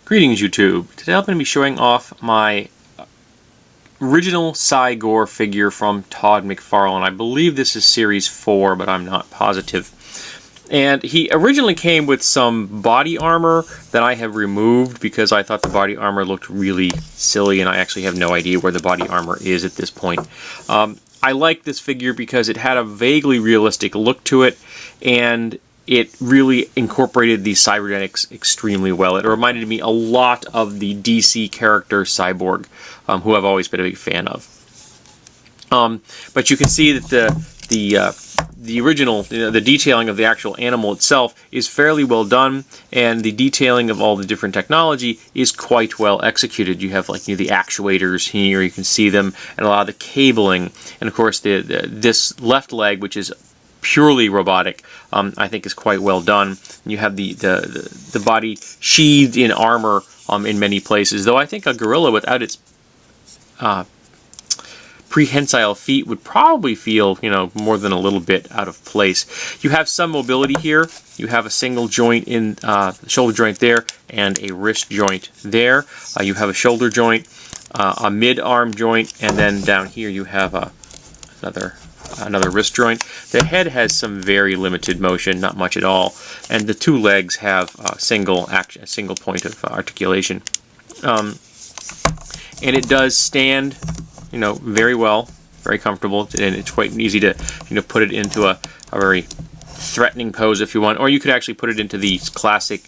Greetings, YouTube. Today I'm going to be showing off my original Cy-Gor figure from Todd McFarlane. I believe this is Series 4, but I'm not positive. And he originally came with some body armor that I have removed because I thought the body armor looked really silly, and I actually have no idea where the body armor is at this point. I like this figure because it had a vaguely realistic look to it, and it really incorporated the cybernetics extremely well. It reminded me a lot of the DC character Cyborg, who I've always been a big fan of. But you can see that the original, the detailing of the actual animal itself is fairly well done, and the detailing of all the different technology is quite well executed. You have like the actuators here, you can see them, and a lot of the cabling, and of course this left leg, which is purely robotic, I think is quite well done. You have the body sheathed in armor in many places, though I think a gorilla without its prehensile feet would probably feel, more than a little bit out of place. You have some mobility here. You have a single joint in the shoulder joint there, and a wrist joint there. You have a shoulder joint, a mid-arm joint, and then down here you have another wrist joint. The head has some very limited motion, not much at all, and the two legs have a single point of articulation. And it does stand, very well, very comfortable, and it's quite easy to, put it into a very threatening pose if you want, or you could actually put it into the classic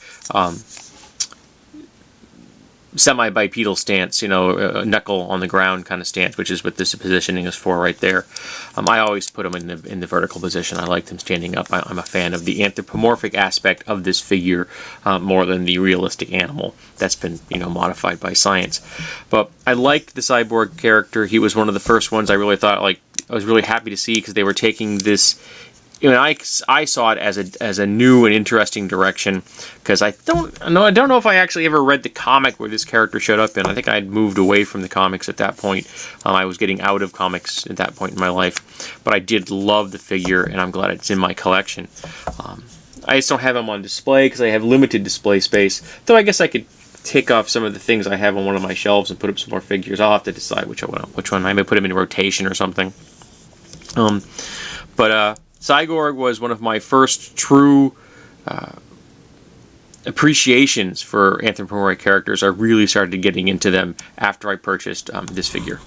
semi-bipedal stance, knuckle on the ground kind of stance, which is what this positioning is for right there. I always put them in the vertical position. I like them standing up. I'm a fan of the anthropomorphic aspect of this figure more than the realistic animal that's been, modified by science. But I like the cyborg character. He was one of the first ones I really thought, I was really happy to see, because they were taking this. I saw it as a new and interesting direction, because I don't know if I actually ever read the comic where this character showed up in. I think I had moved away from the comics at that point. I was getting out of comics at that point in my life, but I did love the figure, and I'm glad it's in my collection. I just don't have him on display because I have limited display space, though I guess I could take off some of the things I have on one of my shelves and put up some more figures. I'll have to decide which one. I may put him in rotation or something. Cy-Gor was one of my first true appreciations for anthropomorphic characters. I really started getting into them after I purchased this figure.